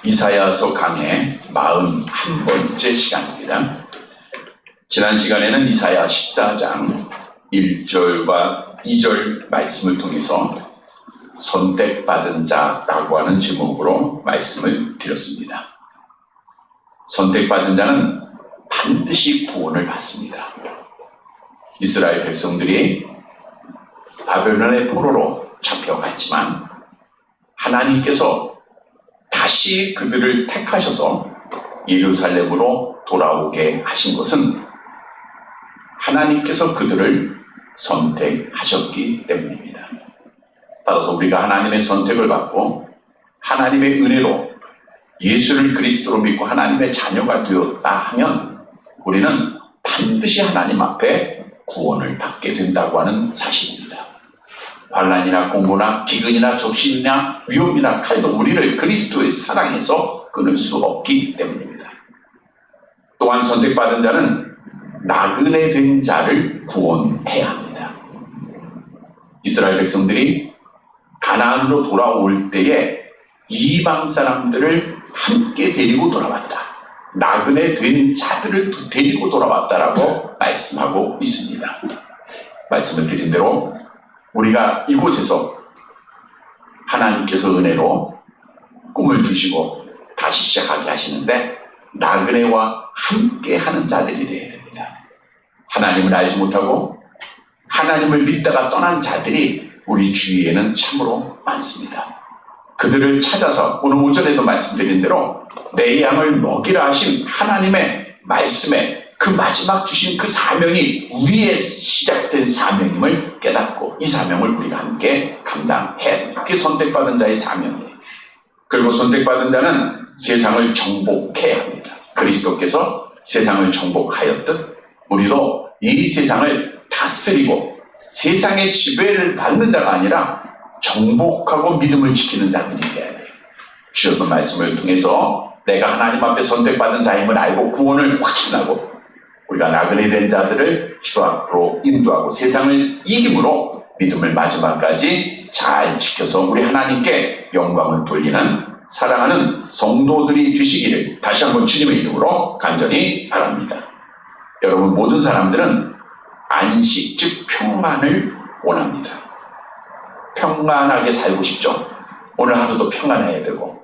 이사야서 강의 41번째 시간입니다. 지난 시간에는 이사야 14장 1절과 2절 말씀을 통해서 선택받은 자라고 하는 제목으로 말씀을 드렸습니다. 선택받은 자는 반드시 구원을 받습니다. 이스라엘 백성들이 바벨론의 포로로 잡혀갔지만 하나님께서 다시 그들을 택하셔서 예루살렘으로 돌아오게 하신 것은 하나님께서 그들을 선택하셨기 때문입니다. 따라서 우리가 하나님의 선택을 받고 하나님의 은혜로 예수를 그리스도로 믿고 하나님의 자녀가 되었다 하면 우리는 반드시 하나님 앞에 구원을 받게 된다고 하는 사실입니다. 환난이나 공고나 기근이나 적신이나 위험이나 칼도 우리를 그리스도의 사랑에서 끊을 수 없기 때문입니다. 또한 선택받은 자는 나그네 된 자를 구원해야 합니다. 이스라엘 백성들이 가나안으로 돌아올 때에 이방 사람들을 함께 데리고 돌아왔다. 나그네 된 자들을 데리고 돌아왔다라고 말씀하고 있습니다. 말씀을 드린 대로 우리가 이곳에서 하나님께서 은혜로 꿈을 주시고 다시 시작하게 하시는데 나그네와 함께 하는 자들이 되어야 됩니다. 하나님을 알지 못하고 하나님을 믿다가 떠난 자들이 우리 주위에는 참으로 많습니다. 그들을 찾아서 오늘 오전에도 말씀드린 대로 내 양을 먹이라 하신 하나님의 말씀에 그 마지막 주신 그 사명이 우리의 시작된 사명임을 깨닫고 이 사명을 우리가 함께 감당해야 됩니다. 그게 선택받은 자의 사명이에요. 그리고 선택받은 자는 세상을 정복해야 합니다. 그리스도께서 세상을 정복하였듯 우리도 이 세상을 다스리고 세상의 지배를 받는 자가 아니라 정복하고 믿음을 지키는 자들이 되어야 돼요. 주셨던 말씀을 통해서 내가 하나님 앞에 선택받은 자임을 알고 구원을 확신하고 우리가 나그네 된 자들을 주 앞으로 인도하고 세상을 이김으로 믿음을 마지막까지 잘 지켜서 우리 하나님께 영광을 돌리는 사랑하는 성도들이 되시기를 다시 한번 주님의 이름으로 간절히 바랍니다. 여러분 모든 사람들은 안식 즉 평안을 원합니다. 평안하게 살고 싶죠. 오늘 하루도 평안해야 되고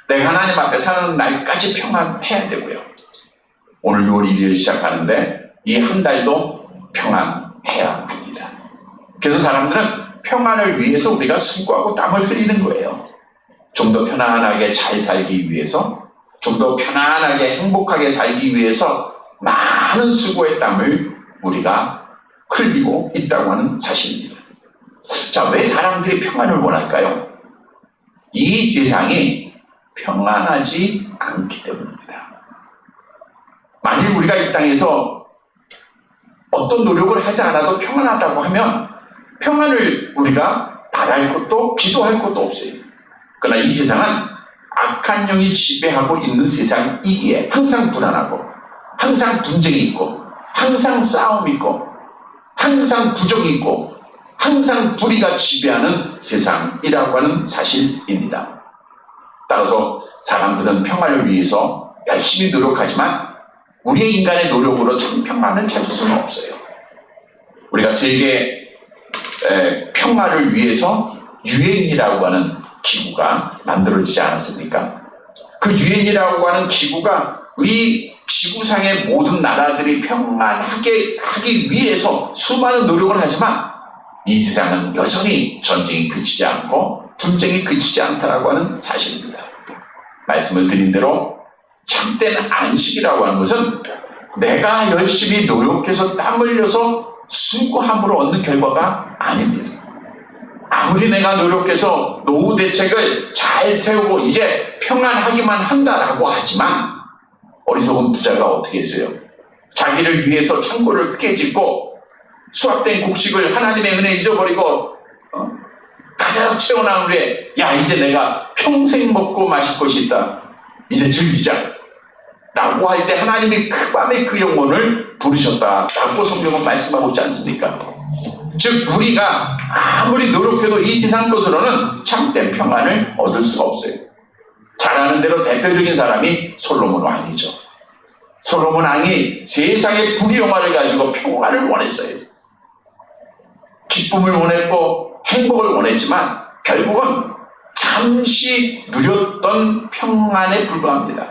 내가 하나님 앞에 사는 날까지 평안해야 되고요. 오늘 6월 1일 시작하는데 이 한 달도 평안해야 합니다. 그래서 사람들은 평안을 위해서 우리가 수고하고 땀을 흘리는 거예요. 좀 더 편안하게 잘 살기 위해서, 좀 더 편안하게 행복하게 살기 위해서 많은 수고의 땀을 우리가 흘리고 있다고 하는 사실입니다. 자, 왜 사람들이 평안을 원할까요? 이 세상이 평안하지 않기 때문입니다. 만일 우리가 이 땅에서 어떤 노력을 하지 않아도 평안하다고 하면 평안을 우리가 바랄 것도 기도할 것도 없어요. 그러나 이 세상은 악한 영이 지배하고 있는 세상이기에 항상 불안하고 항상 분쟁이 있고 항상 싸움이 있고 항상 부정이 있고 항상 불의가 지배하는 세상이라고 하는 사실입니다. 따라서 사람들은 평안을 위해서 열심히 노력하지만 우리의 인간의 노력으로 참 평안을 찾을 수는 없어요. 우리가 세계 평화를 위해서 유엔이라고 하는 기구가 만들어지지 않았습니까? 그 유엔이라고 하는 기구가 이 지구상의 모든 나라들이 평안하게 하기 위해서 수많은 노력을 하지만 이 세상은 여전히 전쟁이 그치지 않고 분쟁이 그치지 않다라고 하는 사실입니다. 말씀을 드린 대로 참된 안식이라고 하는 것은 내가 열심히 노력해서 땀 흘려서 수고함으로 얻는 결과가 아닙니다. 아무리 내가 노력해서 노후 대책을 잘 세우고 이제 평안하기만 한다라고 하지만 어리석은 부자가 어떻게 했어요? 자기를 위해서 창고를 크게 짓고 수확된 곡식을 하나님의 은혜에 잊어버리고 가득 채워나온 후에 야 이제 내가 평생 먹고 마실 것이 있다. 이제 즐기자. 라고 할 때 하나님이 그 밤에 그 영혼을 부르셨다라고 성경은 말씀하고 있지 않습니까? 즉 우리가 아무리 노력해도 이 세상 것으로는 참된 평안을 얻을 수가 없어요. 잘 아는 대로 대표적인 사람이 솔로몬 왕이죠. 솔로몬 왕이 세상의 부귀영화를 가지고 평화를 원했어요. 기쁨을 원했고 행복을 원했지만 결국은 잠시 누렸던 평안에 불과합니다.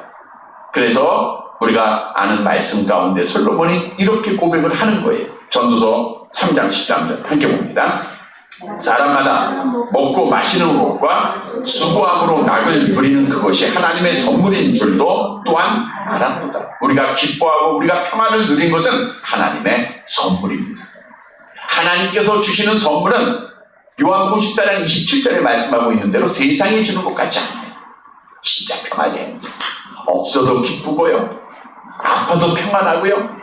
그래서 우리가 아는 말씀 가운데 솔로몬이 이렇게 고백을 하는 거예요. 전도서 3장 13절 함께 봅니다. 사람마다 먹고 마시는 것과 수고함으로 낙을 누리는 그것이 하나님의 선물인 줄도 또한 알았도다. 우리가 기뻐하고 우리가 평안을 누린 것은 하나님의 선물입니다. 하나님께서 주시는 선물은 요한복음 14장 27절에 말씀하고 있는 대로 세상이 주는 것 같지 않아요. 진짜 평안이에요. 없어도 기쁘고요, 아파도 평안하고요,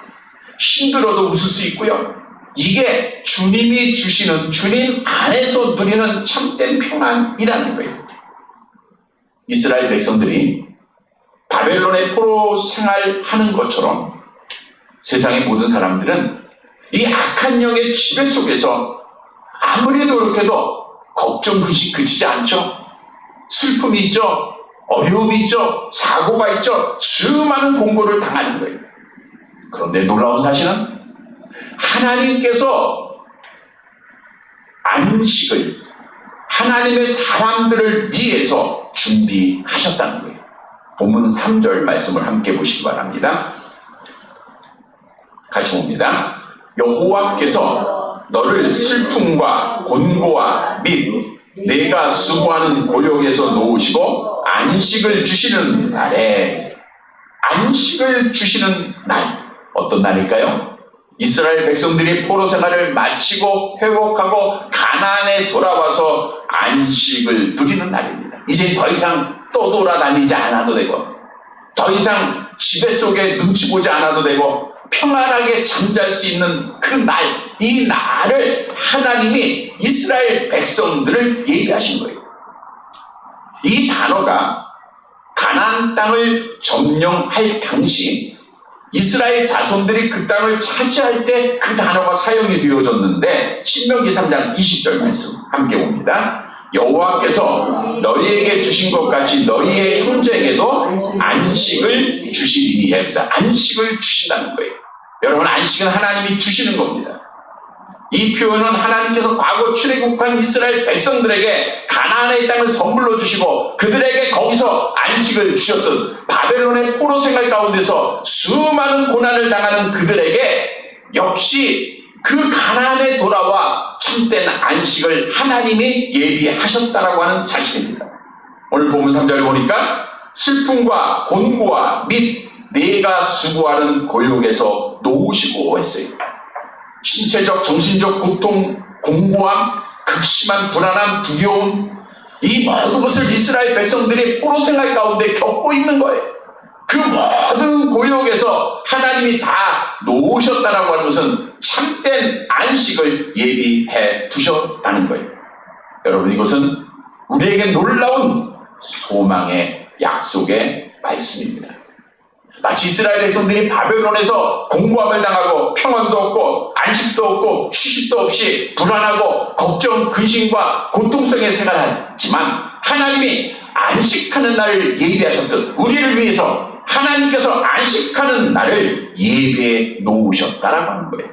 힘들어도 웃을 수 있고요. 이게 주님이 주시는, 주님 안에서 누리는 참된 평안이라는 거예요. 이스라엘 백성들이 바벨론의 포로 생활하는 것처럼 세상의 모든 사람들은 이 악한 영의 지배 속에서 아무리 노력해도 걱정 그치지 않죠. 슬픔이 있죠. 어려움이 있죠. 사고가 있죠. 수많은 공고를 당하는 거예요. 그런데 놀라운 사실은 하나님께서 안식을 하나님의 사람들을 위해서 준비하셨다는 거예요. 본문 3절 말씀을 함께 보시기 바랍니다. 같이 봅니다. 여호와께서 너를 슬픔과 곤고와 및 내가 수고하는 고역에서 놓으시고 안식을 주시는 날에, 안식을 주시는 날, 어떤 날일까요? 이스라엘 백성들이 포로 생활을 마치고 회복하고 가나안에 돌아와서 안식을 누리는 날입니다. 이제 더 이상 떠돌아다니지 않아도 되고, 더 이상 지배 속에 눈치 보지 않아도 되고, 평안하게 잠잘 수 있는 그 날, 이 날을 하나님이 이스라엘 백성들을 예비하신 거예요. 이 단어가 가나안 땅을 점령할 당시 이스라엘 자손들이 그 땅을 차지할 때 그 단어가 사용이 되어졌는데, 신명기 3장 20절 말씀 함께 봅니다. 여호와께서 너희에게 주신 것 같이 너희의 형제에게도 안식을 주시리니, 안식을 주신다는 거예요. 여러분, 안식은 하나님이 주시는 겁니다. 이 표현은 하나님께서 과거 출애굽한 이스라엘 백성들에게 가나안의 땅을 선물로 주시고 그들에게 거기서 안식을 주셨던, 바벨론의 포로 생활 가운데서 수많은 고난을 당하는 그들에게 역시 그 가나안에 돌아와 참된 안식을 하나님이 예비하셨다라고 하는 사실입니다. 오늘 본문 3절에 보니까 슬픔과 곤고와 및 내가 수고하는 고역에서 놓으시고 했어요. 신체적, 정신적 고통, 공고함, 극심한 불안함, 두려움, 이 모든 것을 이스라엘 백성들이 포로 생활 가운데 겪고 있는 거예요. 그 모든 고역에서 하나님이 다 놓으셨다라고 하는 것은 참된 안식을 예비해 두셨다는 거예요. 여러분, 이것은 우리에게 놀라운 소망의 약속의 말씀입니다. 마치 이스라엘 백성들이 바벨론에서 공고함을 당하고 평안도 없고 안식도 없고 휴식도 없이 불안하고 걱정, 근심과 고통 속에 생활하지만 하나님이 안식하는 날을 예비하셨듯 우리를 위해서 하나님께서 안식하는 날을 예비해 놓으셨다라고 하는 거예요.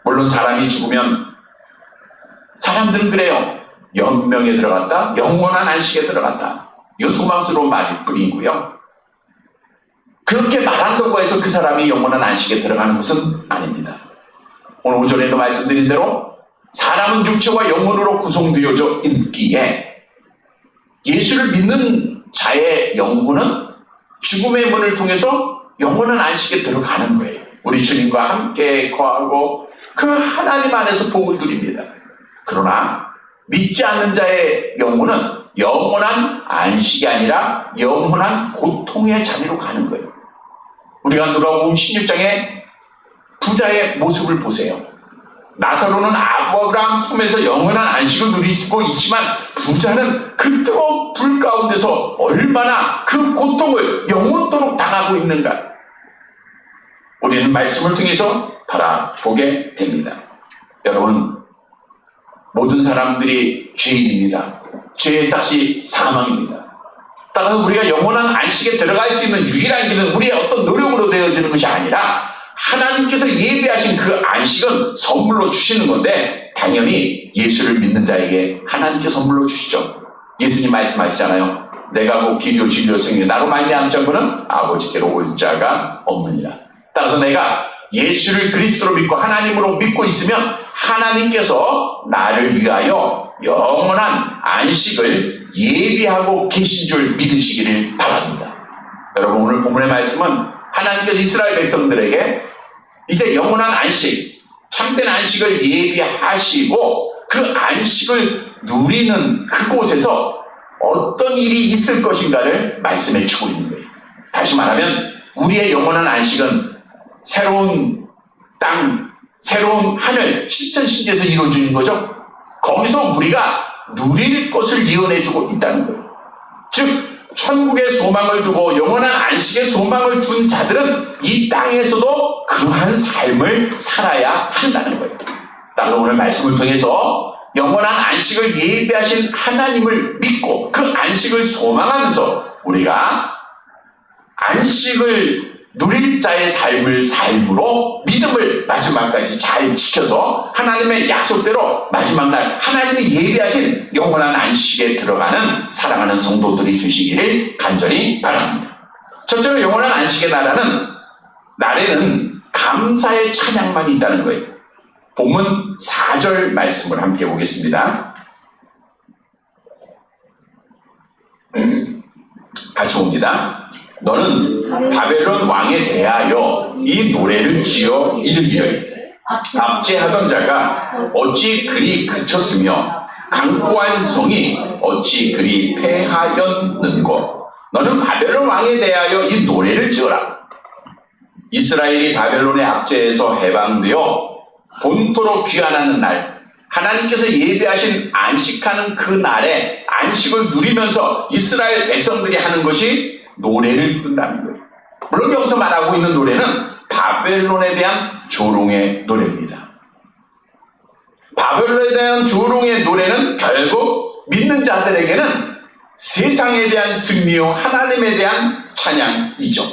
물론 사람이 죽으면 사람들은 그래요. 연명에 들어갔다, 영원한 안식에 들어갔다. 이건 소망스러운 말일 뿐이고요. 그렇게 말한다고 해서 그 사람이 영원한 안식에 들어가는 것은 아닙니다. 오늘 오전에도 말씀드린 대로 사람은 육체와 영혼으로 구성되어져 있기에 예수를 믿는 자의 영혼은 죽음의 문을 통해서 영원한 안식에 들어가는 거예요. 우리 주님과 함께 거하고 그 하나님 안에서 복을 누립니다. 그러나 믿지 않는 자의 영혼은 영원한 안식이 아니라 영원한 고통의 자리로 가는 거예요. 우리가 누가복음 16장에 부자의 모습을 보세요. 나사로는 아브라함 품에서 영원한 안식을 누리고 있지만 부자는 그 뜨거운 불 가운데서 얼마나 그 고통을 영원토록 당하고 있는가, 우리는 말씀을 통해서 바라보게 됩니다. 여러분, 모든 사람들이 죄인입니다. 죄의 삭이 사망입니다. 따라서 우리가 영원한 안식에 들어갈 수 있는 유일한 길은 우리의 어떤 노력으로 되어지는 것이 아니라 하나님께서 예비하신 그 안식은 선물로 주시는 건데, 당연히 예수를 믿는 자에게 하나님께 선물로 주시죠. 예수님 말씀하시잖아요. 내가 뭐 길이요 진리요 생명 나로 말미암지 않고는 아버지께로 올 자가 없느니라. 따라서 내가 예수를 그리스도로 믿고 하나님으로 믿고 있으면 하나님께서 나를 위하여 영원한 안식을 예비하고 계신 줄 믿으시기를 바랍니다. 여러분, 오늘 본문의 말씀은 하나님께서 이스라엘 백성들에게 이제 영원한 안식, 참된 안식을 예비하시고 그 안식을 누리는 그곳에서 어떤 일이 있을 것인가를 말씀해 주고 있는 거예요. 다시 말하면 우리의 영원한 안식은 새로운 땅, 새로운 하늘, 신천신지에서 이루어지는 거죠. 거기서 우리가 누릴 것을 예언해 주고 있다는 거예요. 즉 천국의 소망을 두고 영원한 안식의 소망을 둔 자들은 이 땅에서도 그러한 삶을 살아야 한다는 거예요. 따라서 오늘 말씀을 통해서 영원한 안식을 예비하신 하나님을 믿고 그 안식을 소망하면서 우리가 안식을 누릴 자의 삶으로 믿음을 마지막까지 잘 지켜서 하나님의 약속대로 마지막 날 하나님이 예비하신 영원한 안식에 들어가는 사랑하는 성도들이 되시기를 간절히 바랍니다. 첫째로 영원한 안식의 날에는 감사의 찬양만 있다는 거예요. 본문 4절 말씀을 함께 보겠습니다. 같이 봅니다. 너는 바벨론 왕에 대하여 이 노래를 지어 이르기를 압제하던 자가 어찌 그리 그쳤으며 강포한 성이 어찌 그리 패하였는고. 너는 바벨론 왕에 대하여 이 노래를 지어라. 이스라엘이 바벨론의 압제에서 해방되어 본토로 귀환하는 날, 하나님께서 예비하신 안식하는 그 날에 안식을 누리면서 이스라엘 백성들이 하는 것이 노래를 부른다는 거예요. 물론 여기서 말하고 있는 노래는 바벨론에 대한 조롱의 노래입니다. 바벨론에 대한 조롱의 노래는 결국 믿는 자들에게는 세상에 대한 승리요 하나님에 대한 찬양이죠.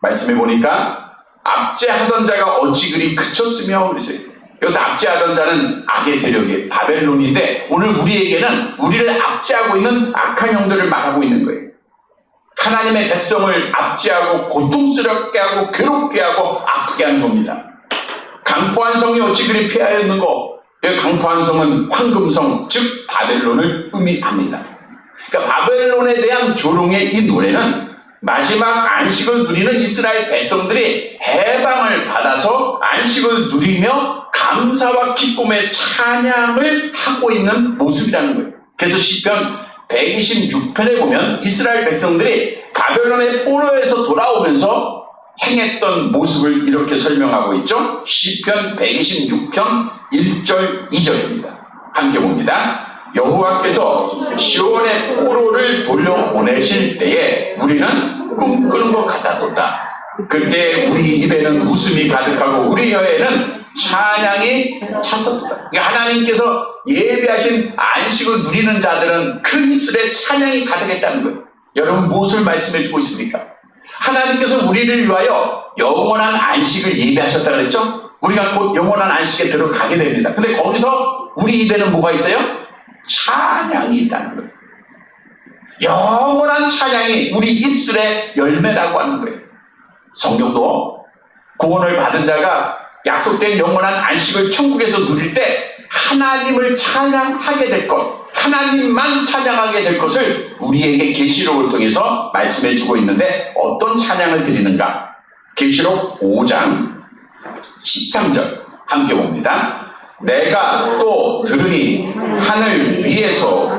말씀해 보니까 압제하던 자가 어찌 그리 그쳤으며 그랬어요. 여기서 압제하던 자는 악의 세력이 바벨론인데 오늘 우리에게는 우리를 압제하고 있는 악한 영들을 말하고 있는 거예요. 하나님의 백성을 압제하고 고통스럽게 하고 괴롭게 하고 아프게 하는 겁니다. 강포한 성이 어찌 그리 피하였는고. 여기 강포한 성은 황금성 즉 바벨론을 의미합니다. 그러니까 바벨론에 대한 조롱의 이 노래는 마지막 안식을 누리는 이스라엘 백성들이 해방을 받아서 안식을 누리며 감사와 기쁨의 찬양을 하고 있는 모습이라는 거예요. 그래서 시편 126편에 보면 이스라엘 백성들이 바벨론의 포로에서 돌아오면서 행했던 모습을 이렇게 설명하고 있죠. 시편 126편 1절 2절입니다. 함께 봅니다. 여호와께서 시온의 포로를 돌려보내실 때에 우리는 꿈꾸는 것 같았도다. 그때 우리 입에는 웃음이 가득하고 우리 혀에는 찬양이 찼었다. 그러니까 하나님께서 예비하신 안식을 누리는 자들은 그 입술에 찬양이 가득했다는 거예요. 여러분 무엇을 말씀해 주고 있습니까? 하나님께서 우리를 위하여 영원한 안식을 예비하셨다 그랬죠? 우리가 곧 영원한 안식에 들어가게 됩니다. 근데 거기서 우리 입에는 뭐가 있어요? 찬양이 있다는 거예요. 영원한 찬양이 우리 입술의 열매라고 하는 거예요. 성경도 구원을 받은 자가 약속된 영원한 안식을 천국에서 누릴 때 하나님을 찬양하게 될 것, 하나님만 찬양하게 될 것을 우리에게 계시록을 통해서 말씀해 주고 있는데 어떤 찬양을 드리는가? 계시록 5장 13절 함께 봅니다. 내가 또 들으니 하늘 위에서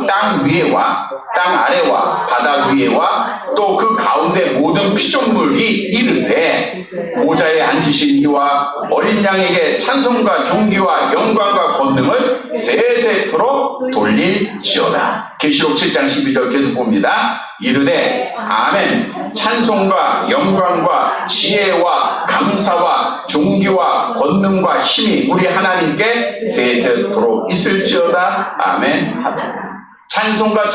땅 위에와 땅 아래와 바다 위에와 또 그 가운데 모든 피조물이 이르되 보좌에 앉으신 이와 어린 양에게 찬송과 존귀와 영광과 권능을 세세토록 돌릴지어다. 계시록 7장 12절 계속 봅니다. 이르되 아멘. 찬송과 영광과 지혜와 감사와 존귀와 권능과 힘이 우리 하나님께 세세토록 있을지어다. 아멘. 찬송과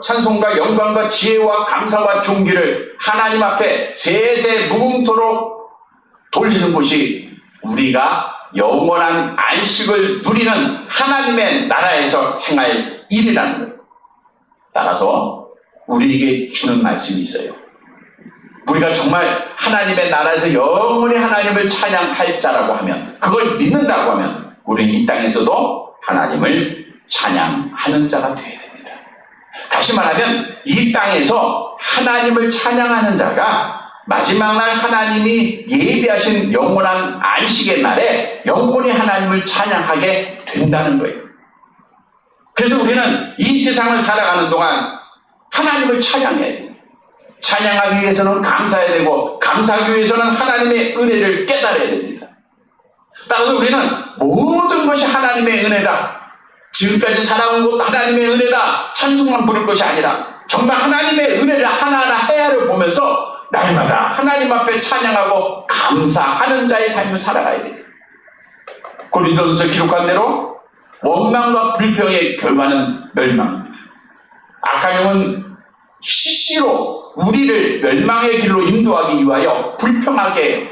찬송과 영광과 지혜와 감사와 존귀를 하나님 앞에 세세 무궁토록 돌리는 것이 우리가 영원한 안식을 누리는 하나님의 나라에서 행할 일이라는 거예요. 따라서 우리에게 주는 말씀이 있어요. 우리가 정말 하나님의 나라에서 영원히 하나님을 찬양할 자라고 하면, 그걸 믿는다고 하면 우리는 이 땅에서도 하나님을 찬양하는 자가 되어야 됩니다. 다시 말하면 이 땅에서 하나님을 찬양하는 자가 마지막 날 하나님이 예비하신 영원한 안식의 날에 영원히 하나님을 찬양하게 된다는 거예요. 그래서 우리는 이 세상을 살아가는 동안 하나님을 찬양해야 돼요. 찬양하기 위해서는 감사해야 되고, 감사하기 위해서는 하나님의 은혜를 깨달아야 됩니다. 따라서 우리는 모든 것이 하나님의 은혜다, 지금까지 살아온 것도 하나님의 은혜다, 찬송만 부를 것이 아니라 정말 하나님의 은혜를 하나하나 헤아려 보면서 날마다 하나님 앞에 찬양하고 감사하는 자의 삶을 살아가야 돼요. 고린도전서 기록한 대로 원망과 불평의 결과는 멸망입니다. 악한 영은 시시로 우리를 멸망의 길로 인도하기 위하여 불평하게 해요.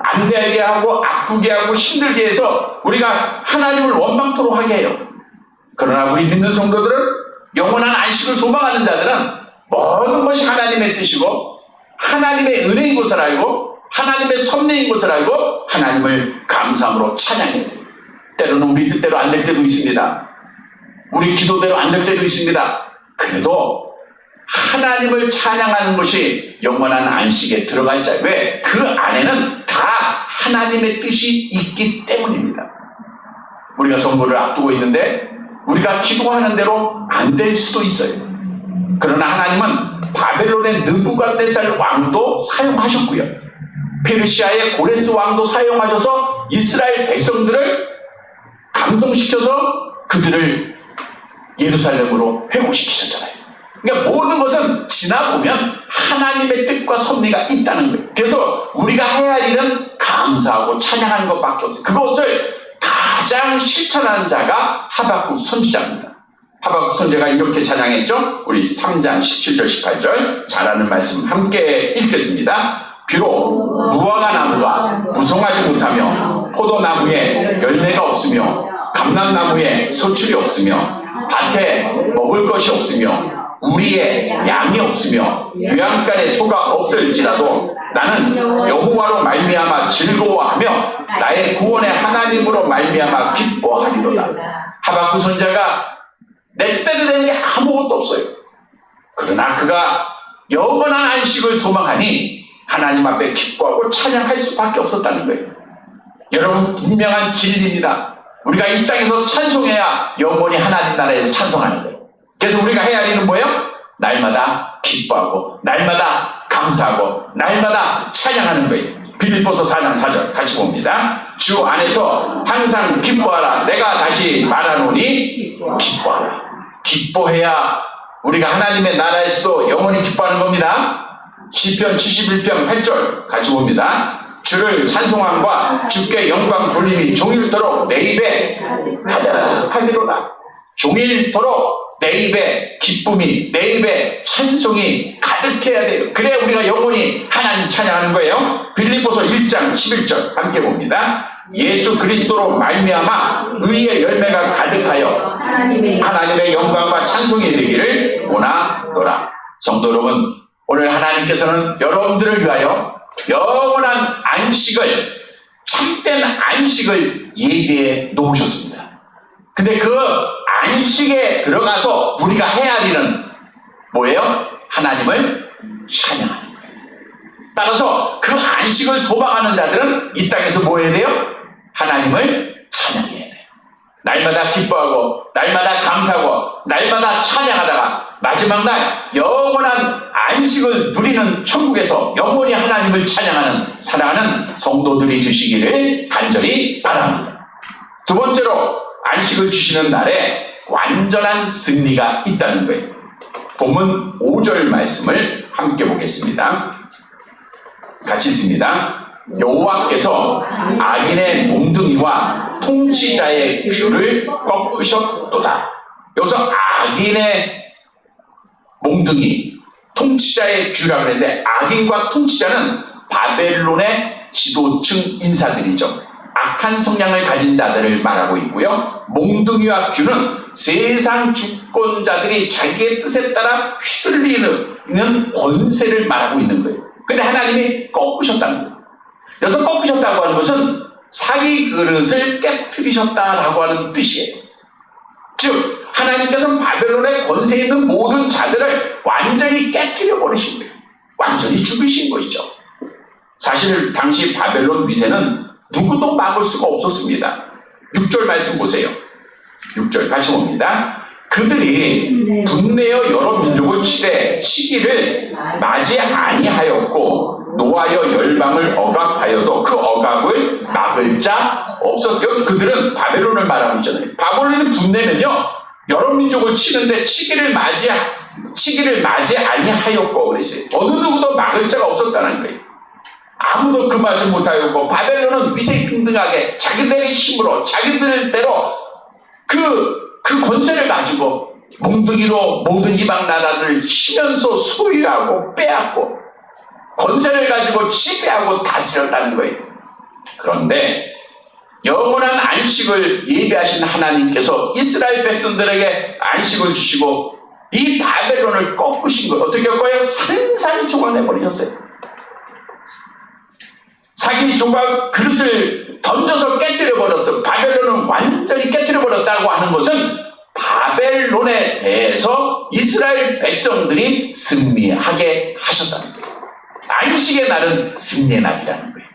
안되게 하고 아프게 하고 힘들게 해서 우리가 하나님을 원망토록 하게 해요. 그러나 우리 믿는 성도들은, 영원한 안식을 소망하는 자들은 모든 것이 하나님의 뜻이고 하나님의 은혜인 것을 알고 하나님의 섭리인 것을 알고 하나님을 감사함으로 찬양해요. 때로는 우리 뜻대로 안 될 때도 있습니다. 우리 기도대로 안 될 때도 있습니다. 그래도 하나님을 찬양하는 것이 영원한 안식에 들어갈 자. 왜? 그 안에는 다 하나님의 뜻이 있기 때문입니다. 우리가 선거를 앞두고 있는데 우리가 기도하는 대로 안 될 수도 있어요. 그러나 하나님은 바벨론의 느부갓네살 왕도 사용하셨고요, 페르시아의 고레스 왕도 사용하셔서 이스라엘 백성들을 감동시켜서 그들을 예루살렘으로 회복시키셨잖아요. 그러니까 모든 것은 지나보면 하나님의 뜻과 섭리가 있다는 거예요. 그래서 우리가 해야 할 일은 감사하고 찬양하는 것밖에 없어요. 그것을 가장 실천하는 자가 하박국 선지자입니다. 하박국 선지자가 이렇게 찬양했죠. 우리 3장 17절 18절 잘 아는 말씀 함께 읽겠습니다. 비록 무화과 나무가 무성하지 못하며 포도나무에 열매가 없으며 감람나무에 소출이 없으며 밭에 먹을 것이 없으며 우리의 양이 없으며 외양간에 소가 없을지라도 나는 여호와로 말미암아 즐거워하며 나의 구원의 하나님으로 말미암아 기뻐하리로다. 하박국 선지자가 내 뜻대로 되는 게 아무것도 없어요. 그러나 그가 영원한 안식을 소망하니 하나님 앞에 기뻐하고 찬양할 수밖에 없었다는 거예요. 여러분, 분명한 진리입니다. 우리가 이 땅에서 찬송해야 영원히 하나님 나라에서 찬송하는 거예요. 그래서 우리가 해야 할 일은 뭐예요? 날마다 기뻐하고 날마다 감사하고 날마다 찬양하는 거예요. 빌립보서 4장 4절 같이 봅니다. 주 안에서 항상 기뻐하라. 내가 다시 말하노니 기뻐하라. 기뻐해야 우리가 하나님의 나라에서도 영원히 기뻐하는 겁니다. 시편 71편 8절 같이 봅니다. 주를 찬송함과 주께 영광 돌림이 종일토록 내 입에 가득하리로다. 종일토록 내 입에 기쁨이, 내 입에 찬송이 가득해야 돼요. 그래야 우리가 영원히 하나님 찬양하는 거예요. 빌립보서 1장 11절 함께 봅니다. 예수 그리스도로 말미암아 의의 열매가 가득하여 하나님의 영광과 찬송이 되기를 원하노라. 성도 여러분, 오늘 하나님께서는 여러분들을 위하여 영원한 안식을, 참된 안식을 예비해 놓으셨습니다. 근데 그 안식에 들어가서 우리가 해야 할 일은 뭐예요? 하나님을 찬양하는 거예요. 따라서 그 안식을 소망하는 자들은 이 땅에서 뭐 해야 돼요? 하나님을 찬양해야 돼요. 날마다 기뻐하고 날마다 감사하고 날마다 찬양하다가 마지막 날 영원한 안식을 누리는 천국에서 영원히 하나님을 찬양하는 사랑하는 성도들이 되시기를 간절히 바랍니다. 두 번째로, 안식을 주시는 날에 완전한 승리가 있다는 거예요. 본문 5절 말씀을 함께 보겠습니다. 같이 읽습니다. 여호와께서 악인의 몽둥이와 통치자의 귀를 꺾으셨도다. 여기서 악인의 몽둥이, 통치자의 뷰라고 그랬는데, 악인과 통치자는 바벨론의 지도층 인사들이죠. 악한 성향을 가진 자들을 말하고 있고요. 몽둥이와 뷰는 세상 주권자들이 자기의 뜻에 따라 휘둘리는 권세를 말하고 있는 거예요. 근데 하나님이 꺾으셨다는 거예요. 여기서 꺾으셨다고 하는 것은 사기 그릇을 깨뜨리셨다라고 하는 뜻이에요. 즉 하나님께서는 바벨론의 권세 있는 모든 자들을 완전히 깨뜨려 버리신 거예요. 완전히 죽이신 것이죠. 사실 당시 바벨론 위세는 누구도 막을 수가 없었습니다. 6절 말씀 보세요. 6절 같이 봅니다. 그들이 분내어 여러 민족을 치되 시기를 맞이 아니하였고 노하여 열방을 억압하여도 그 억압을 막을 자 없었. 여기 그들은 바벨론을 말하고 있잖아요. 바벨론을 분내면요 여러 민족을 치는데 시기를 맞이 아니하였고 그랬어요. 어느 누구도 막을 자가 없었다는 거예요. 아무도 그 맞지 못하였고 바벨론은 위세등등하게 자기들의 힘으로 자기들대로 그 권세를 가지고 몽둥이로 모든 이방 나라를 치면서 소유하고 빼앗고 권세를 가지고 지배하고 다스렸다는 거예요. 그런데 영원한 안식을 예비하신 하나님께서 이스라엘 백성들에게 안식을 주시고 이 바벨론을 꺾으신 거예요. 어떻게 꺾어요? 산산이 조각내버리셨어요. 사기 조각 그릇을 던져서 깨뜨려버렸던 바벨론은 완전히 깨뜨려버렸다고 하는 것은 바벨론에 대해서 이스라엘 백성들이 승리하게 하셨다는 거예요. 안식의 날은 승리의 날이라는 거예요.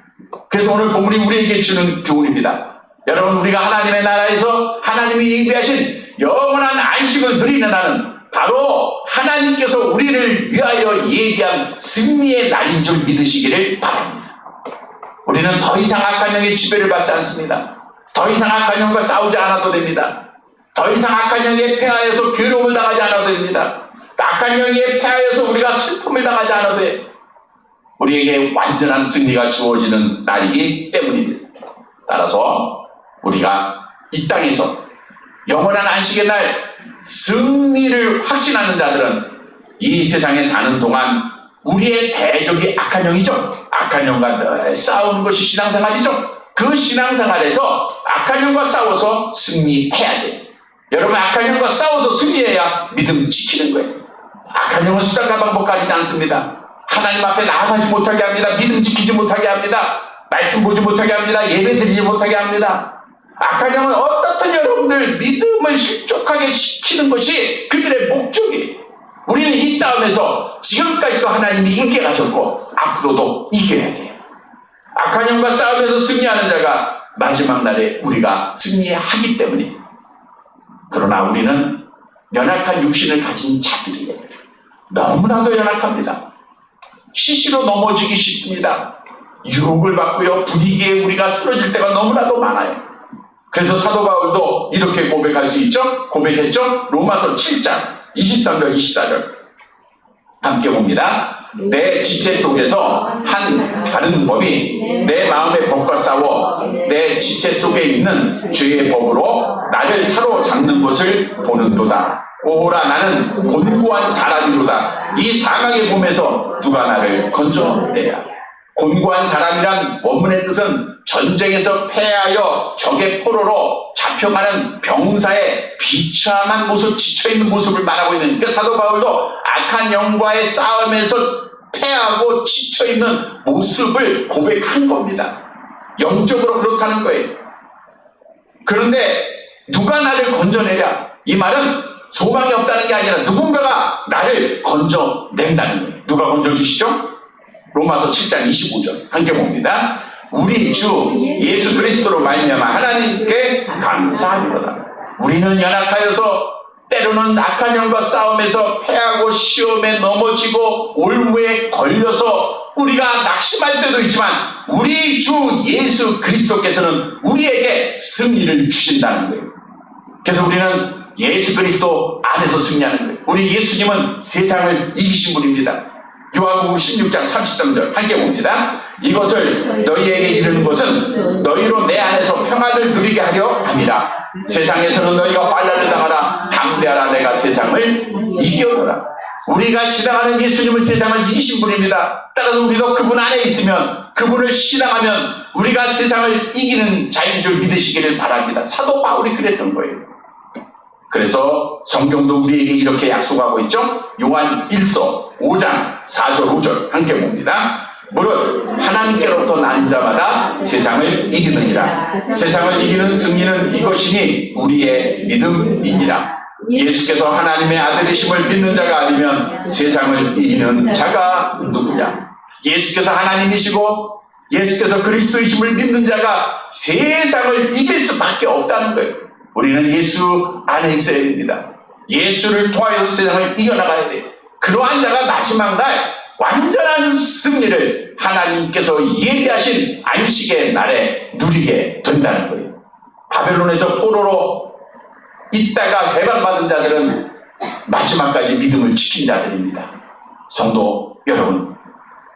그래서 오늘 본문이 우리에게 주는 교훈입니다. 여러분 우리가 하나님의 나라에서 하나님이 예비하신 영원한 안식을 누리는 날은 바로 하나님께서 우리를 위하여 예비한 승리의 날인 줄 믿으시기를 바랍니다. 우리는 더 이상 악한 영의 지배를 받지 않습니다. 더 이상 악한 영과 싸우지 않아도 됩니다. 더 이상 악한 영에 폐하여서 괴로움을 당하지 않아도 됩니다. 악한 영에 폐하여서 우리가 슬픔을 당하지 않아도 돼요. 우리에게 완전한 승리가 주어지는 날이기 때문입니다. 따라서 우리가 이 땅에서 영원한 안식의 날 승리를 확신하는 자들은 이 세상에 사는 동안 우리의 대적이 악한 영이죠. 악한 영과 늘 싸우는 것이 신앙생활이죠. 그 신앙생활에서 악한 영과 싸워서 승리해야 돼요. 여러분 악한 영과 싸워서 승리해야 믿음 지키는 거예요. 악한 영은 수단과 방법 가리지 않습니다. 하나님 앞에 나아가지 못하게 합니다. 믿음 지키지 못하게 합니다. 말씀 보지 못하게 합니다. 예배 드리지 못하게 합니다. 악한 영은 어떻든 여러분들 믿음을 실족하게 지키는 것이 그들의 목적이에요. 우리는 이 싸움에서 지금까지도 하나님이 이겨가셨고 앞으로도 이겨야 돼요. 악한 영과 싸움에서 승리하는 자가 마지막 날에 우리가 승리하기 때문에. 그러나 우리는 연약한 육신을 가진 자들이에요. 너무나도 연약합니다. 시시로 넘어지기 쉽습니다. 유혹을 받고요 분위기에 우리가 쓰러질 때가 너무나도 많아요. 그래서 사도 바울도 이렇게 고백할 수 있죠. 고백했죠. 로마서 7장 23절 24절 함께 봅니다. 내 지체 속에서 한 다른 법이 내 마음의 법과 싸워 내 지체 속에 있는 죄의 법으로 나를 사로잡는 것을 보는도다. 오라 나는 곤고한 사람이로다. 이 사망의 몸에서 누가 나를 건져내랴. 곤고한 사람이란 원문의 뜻은 전쟁에서 패하여 적의 포로로 잡혀가는 병사의 비참한 모습, 지쳐있는 모습을 말하고 있는 그 사도 바울도 악한 영과의 싸움에서 패하고 지쳐있는 모습을 고백한 겁니다. 영적으로 그렇다는 거예요. 그런데 누가 나를 건져내랴? 이 말은 소망이 없다는 게 아니라 누군가가 나를 건져낸다는 거예요. 누가 건져주시죠? 로마서 7장 25절 함께 봅니다. 우리 주 예수 그리스도로 말미암아 하나님께 감사하리로다. 우리는 연약하여서 때로는 악한 영과 싸움에서 패하고 시험에 넘어지고 올무에 걸려서 우리가 낙심할 때도 있지만 우리 주 예수 그리스도께서는 우리에게 승리를 주신다는 거예요. 그래서 우리는 예수 그리스도 안에서 승리하는 거예요. 우리 예수님은 세상을 이기신 분입니다. 요한복음 16장 33절 함께 봅니다. 이것을 너희에게 이르는 것은 너희로 내 안에서 평안을 누리게 하려 함이라. 세상에서는 너희가 환난을 당하라. 담대하라. 내가 세상을 이겨노라. 우리가 신앙하는 예수님은 세상을 이기신 분입니다. 따라서 우리도 그분 안에 있으면, 그분을 신앙하면 우리가 세상을 이기는 자인 줄 믿으시기를 바랍니다. 사도 바울이 그랬던 거예요. 그래서 성경도 우리에게 이렇게 약속하고 있죠. 요한 1서 5장 4절 5절 함께 봅니다. 무릇 하나님께로부터 난 자마다 세상을 이기느니라. 세상을 이기는 승리는 이것이니 우리의 믿음이니라. 예수께서 하나님의 아들이심을 믿는 자가 아니면 세상을 이기는 자가 누구냐? 예수께서 하나님이시고 예수께서 그리스도이심을 믿는 자가 세상을 이길 수밖에 없다는 거예요. 우리는 예수 안에 있어야 됩니다. 예수를 통하여 세상을 이겨나가야 돼요. 그러한 자가 마지막 날 완전한 승리를 하나님께서 예비하신 안식의 날에 누리게 된다는 거예요. 바벨론에서 포로로 있다가 해방받은 자들은 마지막까지 믿음을 지킨 자들입니다. 성도 여러분,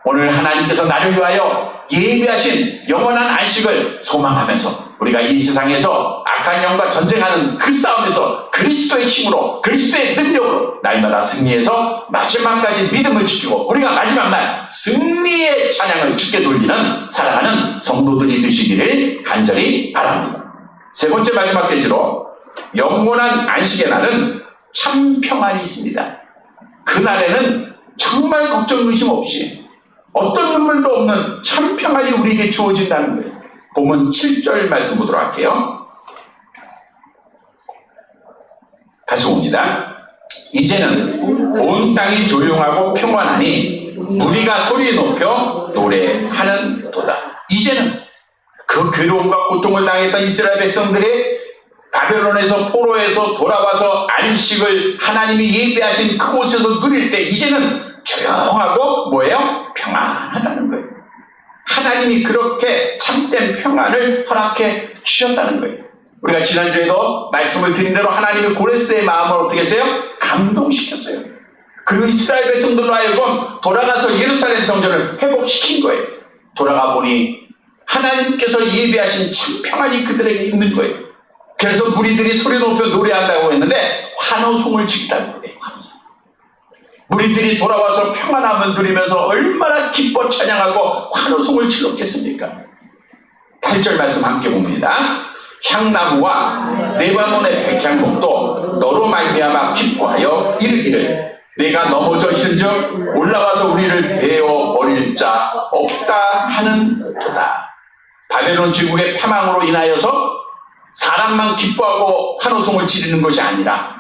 오늘 하나님께서 나를 위하여 예비하신 영원한 안식을 소망하면서 우리가 이 세상에서 악한 영과 전쟁하는 그 싸움에서 그리스도의 힘으로, 그리스도의 능력으로 날마다 승리해서 마지막까지 믿음을 지키고 우리가 마지막 날 승리의 찬양을 주께 돌리는 사랑하는 성도들이 되시기를 간절히 바랍니다. 세 번째 마지막 페이지로 영원한 안식의 날은 참 평안이 있습니다. 그날에는 정말 걱정 의심 없이 어떤 눈물도 없는 참 평안이 우리에게 주어진다는 거예요. 본문 7절 말씀 보도록 할게요. 다시 봅니다. 이제는 온 땅이 조용하고 평안하니 우리가 소리 높여 노래하는 도다. 이제는 그 괴로움과 고통을 당했던 이스라엘 백성들이 바벨론에서 포로에서 돌아와서 안식을 하나님이 예비하신 그곳에서 누릴 때 이제는 조용하고 뭐예요? 평안하다는 거예요. 하나님이 그렇게 참된 평안을 허락해 주셨다는 거예요. 우리가 지난주에도 말씀을 드린 대로 하나님이 고레스의 마음을 어떻게 했어요? 감동시켰어요. 그리고 이스라엘 백성들로 하여금 돌아가서 예루살렘 성전을 회복시킨 거예요. 돌아가 보니 하나님께서 예비하신 참 평안이 그들에게 있는 거예요. 그래서 무리들이 소리 높여 노래한다고 했는데 환호송을 지키다는 거예요. 환호송. 무리들이 돌아와서 평안함을 누리면서 얼마나 기뻐 찬양하고 환호송을 질렀겠습니까? 8절 말씀 함께 봅니다. 향나무와 레바논의 백향목도 너로 말미암아 기뻐하여 이르기를 내가 넘어져 있은즉 올라와서 우리를 베어 버릴 자 없다 하는 도다. 바벨론 제국의 패망으로 인하여서 사람만 기뻐하고 환호송을 지르는 것이 아니라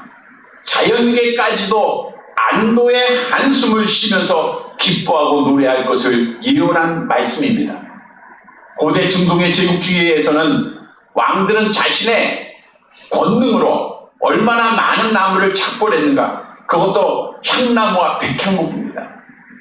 자연계까지도 안도의 한숨을 쉬면서 기뻐하고 노래할 것을 예언한 말씀입니다. 고대 중동의 제국주의에서는 왕들은 자신의 권능으로 얼마나 많은 나무를 착벌했는가, 그것도 향나무와 백향목입니다.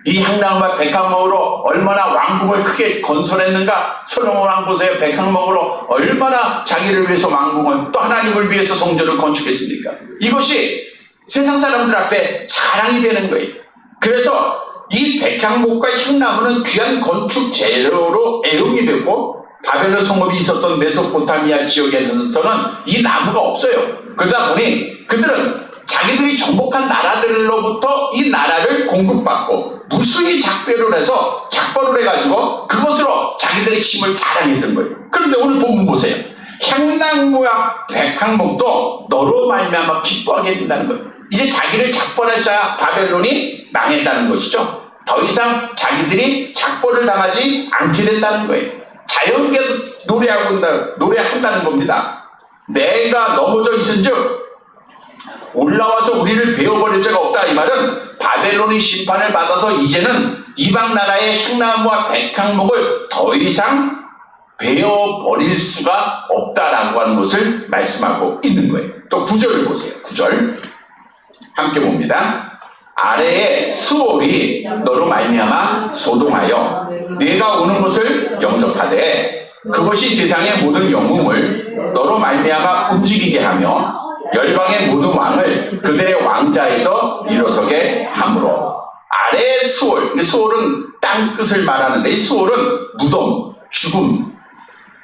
이 향나무와 백향목으로 얼마나 왕궁을 크게 건설했는가. 솔로몬 왕 보세요. 백향목으로 얼마나 자기를 위해서 왕궁을, 또 하나님을 위해서 성전을 건축했습니까? 이것이 세상 사람들 앞에 자랑이 되는 거예요. 그래서 이 백향목과 향나무는 귀한 건축 재료로 애용이 되고, 바벨론 성읍이 있었던 메소포타미아 지역에서는 이 나무가 없어요. 그러다 보니 그들은 자기들이 정복한 나라들로부터 이 나라를 공급받고 무수히 작별을 해서 작벌을 해가지고 그것으로 자기들의 힘을 자랑했던 거예요. 그런데 오늘 본문 보세요. 향나무와 백향목도 너로 말미암아 기뻐하게 된다는 거예요. 이제 자기를 작벌할 자 바벨론이 망했다는 것이죠. 더 이상 자기들이 작벌을 당하지 않게 된다는 거예요. 자연계도 노래한다는 겁니다. 내가 넘어져 있은즉 올라와서 우리를 베어버릴 자가 없다. 이 말은 바벨론이 심판을 받아서 이제는 이방 나라의 향나무와 백향목을 더 이상 베어버릴 수가 없다라고 하는 것을 말씀하고 있는 거예요. 또 9절을 보세요. 9절 함께 봅니다. 아래에 스올이 너로 말미암아 소동하여 네가 오는 곳을 영접하되 그것이 세상의 모든 영웅을 너로 말미암아 움직이게 하며 열방의 모든 왕을 그들의 왕자에서 일어서게 하므로. 아래의 스올, 스올은 땅끝을 말하는데 이 스올은 무덤, 죽음,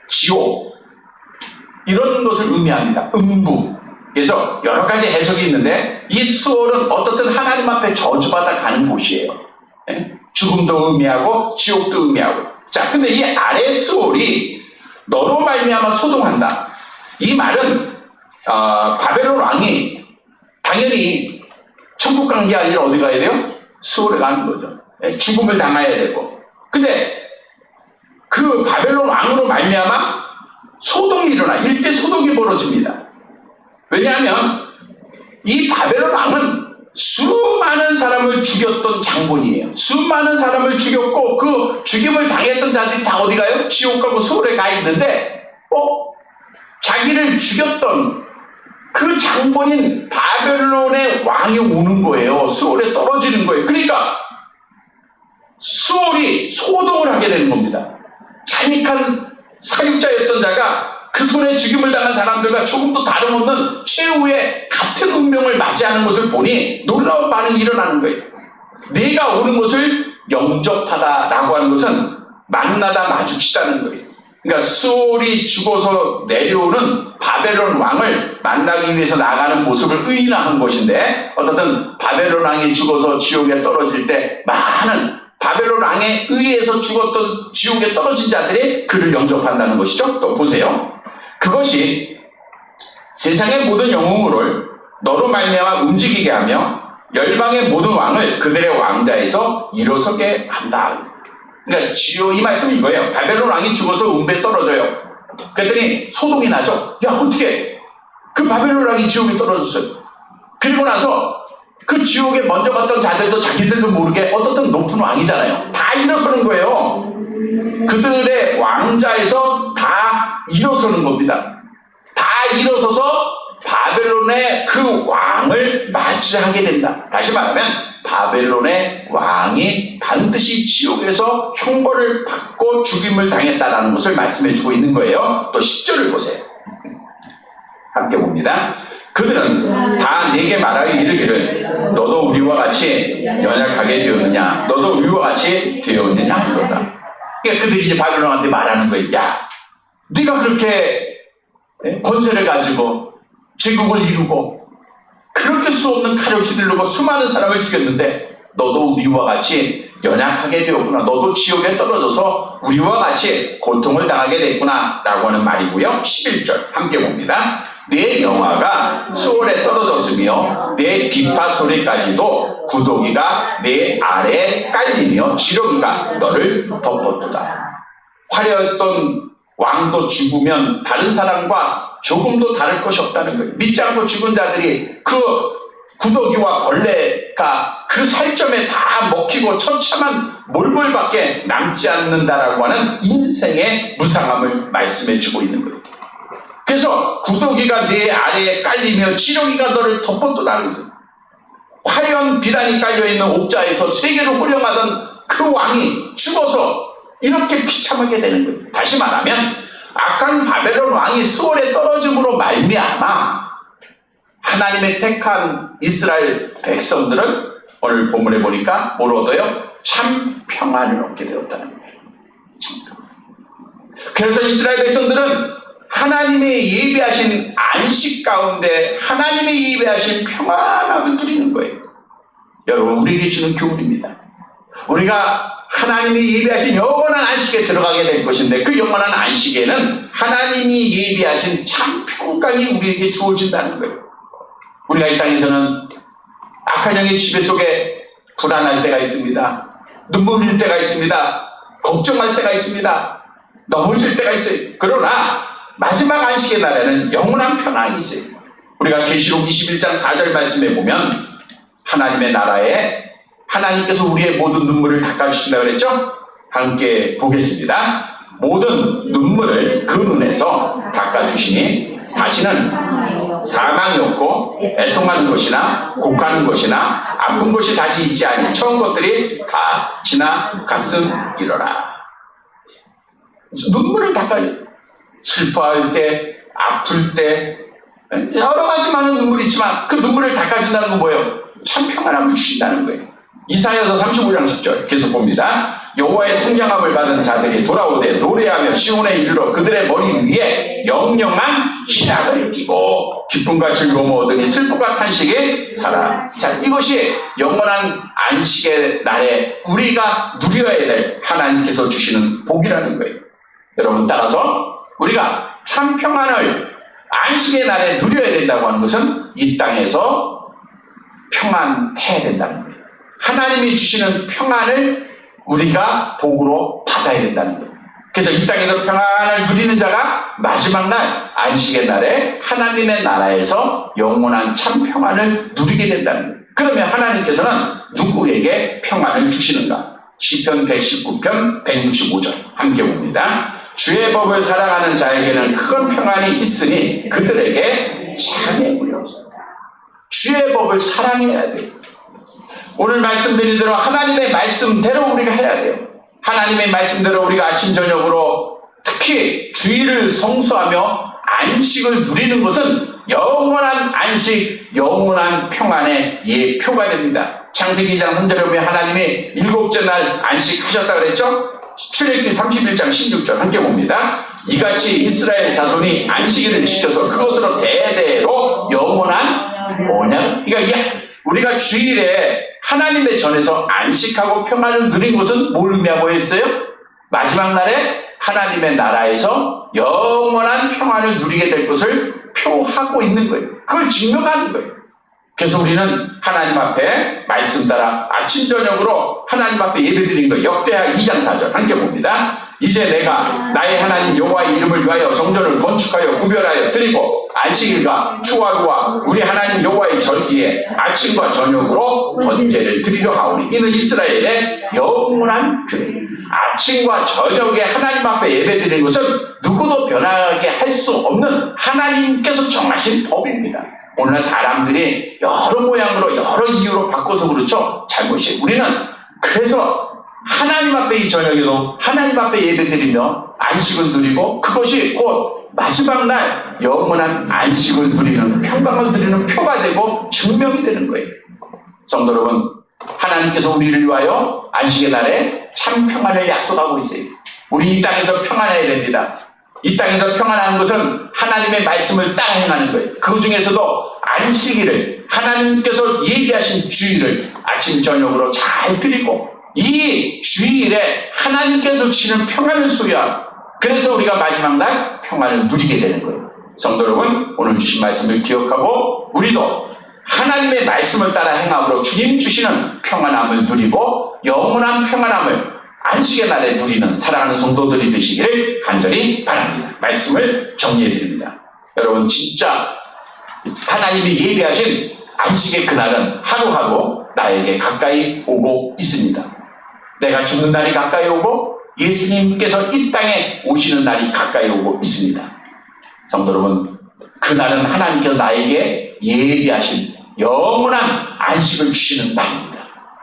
지옥 이런 것을 의미합니다. 음부. 그래서 여러 가지 해석이 있는데 이 수월은 어떻든 하나님 앞에 저주받아 가는 곳이에요. 죽음도 의미하고 지옥도 의미하고. 자, 근데 이 아래 수월이 너로 말미암아 소동한다. 이 말은 바벨론 왕이 당연히 천국 간 게 아니라 어디 가야 돼요? 수월에 가는 거죠. 죽음을 당해야 되고. 근데 그 바벨론 왕으로 말미암아 소동이 일어나 일대 소동이 벌어집니다. 왜냐하면 이 바벨론 왕은 수많은 사람을 죽였던 장본이에요. 수많은 사람을 죽였고 그 죽임을 당했던 자들이 다 어디 가요? 지옥 가고 수월에 가 있는데 자기를 죽였던 그 장본인 바벨론의 왕이 오는 거예요. 수월에 떨어지는 거예요. 그러니까 수월이 소동을 하게 되는 겁니다. 잔익한 사육자였던 자가 그 손에 죽임을 당한 사람들과 조금도 다름없는 최후의 같은 운명을 맞이하는 것을 보니 놀라운 반응이 일어나는 거예요. 내가 오는 것을 영접하다라고 하는 것은 만나다 마주치다는 거예요. 그러니까 수월이 죽어서 내려오는 바벨론 왕을 만나기 위해서 나가는 모습을 의인화한 것인데, 어떻든 바벨론 왕이 죽어서 지옥에 떨어질 때 많은 바벨론 왕에 의해서 죽었던 지옥에 떨어진 자들이 그를 영접한다는 것이죠. 또 보세요. 그것이 세상의 모든 영웅을 너로 말미암아 움직이게 하며 열방의 모든 왕을 그들의 왕자에서 일어서게 한다. 그러니까 이 말씀이 이거예요. 바벨론 왕이 죽어서 음배에 떨어져요. 그랬더니 소동이 나죠. 야, 어떻게 그 바벨론 왕이 지옥에 떨어졌어요. 그리고 나서 그 지옥에 먼저 갔던 자들도 자기들도 모르게 어떻든 높은 왕이잖아요. 다 일어서는 거예요. 그들의 왕자에서 다 일어서는 겁니다. 다 일어서서 바벨론의 그 왕을 맞이하게 된다. 다시 말하면 바벨론의 왕이 반드시 지옥에서 형벌을 받고 죽임을 당했다는 것을 말씀해주고 있는 거예요. 또 10절을 보세요. 함께 봅니다. 그들은 다 내게 말하여 이르기를 너도 우리와 같이 연약하게 되었느냐, 너도 우리와 같이 되었느냐 하는거다. 그러니까 그들이 이제 바벨론한테 말하는 거예요. 야, 네가 그렇게 권세를 가지고 제국을 이루고 그렇게 수 없는 칼을 휘두르고 수많은 사람을 죽였는데 너도 우리와 같이 연약하게 되었구나. 너도 지옥에 떨어져서 우리와 같이 고통을 당하게 됐구나 라고 하는 말이고요. 11절 함께 봅니다. 내 영화가 수월에 떨어졌으며 내 비파 소리까지도 구더기가 내 아래에 깔리며 지렁이가 너를 덮었도다. 화려했던 왕도 죽으면 다른 사람과 조금도 다를 것이 없다는 거예요. 믿지 않고 죽은 자들이 그 구더기와 벌레가 그 살점에 다 먹히고 처참한 몰골밖에 남지 않는다라고 하는 인생의 무상함을 말씀해 주고 있는 거예요. 그래서 구더기가 네 아래에 깔리며 지렁이가 너를 덮었도다. 화려한 비단이 깔려있는 옥자에서 세계를 호령하던 그 왕이 죽어서 이렇게 비참하게 되는 거예요. 다시 말하면 악한 바벨론 왕이 수월에 떨어짐으로 말미암아 하나님의 택한 이스라엘 백성들은 오늘 본문에 보니까 뭘 얻어요? 참 평안을 얻게 되었다는 거예요. 참 평안. 그래서 이스라엘 백성들은 하나님의 예배하신 안식 가운데 하나님의 예배하신 평안함을 누리는 거예요. 여러분, 우리에게 주는 교훈입니다. 우리가 하나님이 예배하신 영원한 안식에 들어가게 될 것인데 그 영원한 안식에는 하나님이 예배하신 참 평강이 우리에게 주어진다는 거예요. 우리가 이 땅에서는 악한 영의 지배 속에 불안할 때가 있습니다. 눈물 흘릴 때가 있습니다. 걱정할 때가 있습니다. 넘어질 때가 있어요. 그러나 마지막 안식의 날에는 영원한 평안이 있어요. 우리가 계시록 21장 4절 말씀에 보면 하나님의 나라에 하나님께서 우리의 모든 눈물을 닦아주신다고 그랬죠? 함께 보겠습니다. 모든 눈물을 그 눈에서 닦아주시니 다시는 사망이 없고 애통하는 것이나 곡하는 것이나 아픈 것이 다시 있지 않니 처음 것들이 다 지나갔음이로라. 눈물을 닦아요. 슬퍼할 때, 아플 때 여러 가지 많은 눈물이 있지만 그 눈물을 닦아준다는 건 뭐예요? 참 평안함을 주신다는 거예요. 이사야서 35장 10절 계속 봅니다. 여호와의 성장함을 받은 자들이 돌아오되 노래하며 시온에 이르러 그들의 머리 위에 영영한 희락을 띠고 기쁨과 즐거움을 얻으니 슬픔과 탄식에 살아. 자, 이것이 영원한 안식의 날에 우리가 누려야 될 하나님께서 주시는 복이라는 거예요. 여러분, 따라서 우리가 참 평안을 안식의 날에 누려야 된다고 하는 것은 이 땅에서 평안해야 된다는 거예요. 하나님이 주시는 평안을 우리가 복으로 받아야 된다는 거예요. 그래서 이 땅에서 평안을 누리는 자가 마지막 날 안식의 날에 하나님의 나라에서 영원한 참 평안을 누리게 된다는 거예요. 그러면 하나님께서는 누구에게 평안을 주시는가? 시편 119편 165절 함께 봅니다. 주의 법을 사랑하는 자에게는 큰 평안이 있으니 그들에게 장애물이 없습니다. 주의 법을 사랑해야 돼요. 오늘 말씀드린 대로 하나님의 말씀대로 우리가 해야 돼요. 하나님의 말씀대로 우리가 아침 저녁으로 특히 주일을 성수하며 안식을 누리는 것은 영원한 안식, 영원한 평안의 예표가 됩니다. 창세기 2장 3절에 보면 하나님이 7째 날 안식하셨다 그랬죠? 출애굽기 31장 16절 함께 봅니다. 이같이 이스라엘 자손이 안식일을 지켜서 그것으로 대대로 영원한 언약. 그러니까 우리가 주일에 하나님의 전에서 안식하고 평안을 누린 것은 뭘 의미하고 있어요? 마지막 날에 하나님의 나라에서 영원한 평안을 누리게 될 것을 표하고 있는 거예요. 그걸 증명하는 거예요. 그래서 우리는 하나님 앞에 말씀 따라 아침 저녁으로 하나님 앞에 예배드리는 거 역대하 2장 4절 함께 봅니다. 이제 내가 나의 하나님 여호와의 이름을 위하여 성전을 건축하여 구별하여 드리고 안식일과 초하루와 우리 하나님 여호와의 절기에 아침과 저녁으로 번제를 드리려 하오니 이는 이스라엘의 영원한 규례. 아침과 저녁에 하나님 앞에 예배드리는 것은 누구도 변하게 할 수 없는 하나님께서 정하신 법입니다. 오늘날 사람들이 여러 모양으로 여러 이유로 바꿔서 그렇죠. 잘못이. 우리는 그래서 하나님 앞에 이 저녁에도 하나님 앞에 예배드리며 안식을 누리고 그것이 곧 마지막 날 영원한 안식을 누리는 평강을 누리는 표가 되고 증명이 되는 거예요. 성도 여러분, 하나님께서 우리를 위하여 안식의 날에 참 평안을 약속하고 있어요. 우리 이 땅에서 평안해야 됩니다. 이 땅에서 평안한 것은 하나님의 말씀을 따라 행하는 거예요. 그 중에서도 안식일을 하나님께서 예비하신 주일을 아침 저녁으로 잘 드리고 이 주일에 하나님께서 주시는 평안을 소유하고 그래서 우리가 마지막 날 평안을 누리게 되는 거예요. 성도 여러분, 오늘 주신 말씀을 기억하고 우리도 하나님의 말씀을 따라 행함으로 주님 주시는 평안함을 누리고 영원한 평안함을 안식의 날에 누리는 사랑하는 성도들이 되시기를 간절히 바랍니다. 말씀을 정리해 드립니다. 여러분, 진짜 하나님이 예비하신 안식의 그날은 하루하루 나에게 가까이 오고 있습니다. 내가 죽는 날이 가까이 오고 예수님께서 이 땅에 오시는 날이 가까이 오고 있습니다. 성도 여러분, 그날은 하나님께서 나에게 예비하신 영원한 안식을 주시는 날입니다.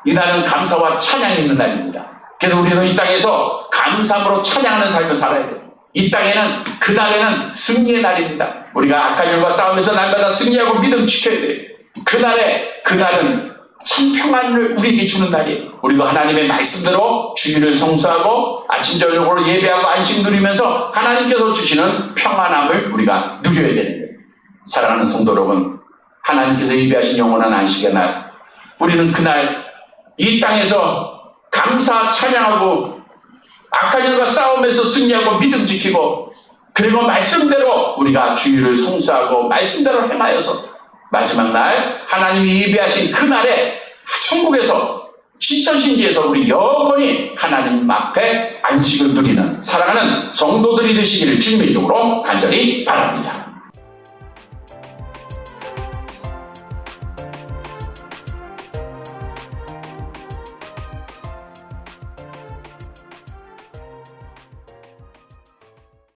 이 날은 감사와 찬양이 있는 날입니다. 그래서 우리는 이 땅에서 감사함으로 찬양하는 삶을 살아야 돼요. 이 땅에는 그날에는 승리의 날입니다. 우리가 악한 일과 싸우면서 날마다 승리하고 믿음 지켜야 돼요. 그날은 참 평안을 우리에게 주는 날이에요. 우리가 하나님의 말씀대로 주일을 성수하고 아침 저녁으로 예배하고 안식 누리면서 하나님께서 주시는 평안함을 우리가 누려야 되는 거예요. 사랑하는 성도 여러분, 하나님께서 예배하신 영원한 안식의 날, 우리는 그날 이 땅에서 감사 찬양하고 악한 일과 싸우면서 승리하고 믿음 지키고 그리고 말씀대로 우리가 주일을 성수하고 말씀대로 행하여서 마지막 날 하나님이 예비하신 그날에 천국에서 신천신지에서 우리 영원히 하나님 앞에 안식을 누리는 사랑하는 성도들이 되시기를 주님의 이름으로 간절히 바랍니다.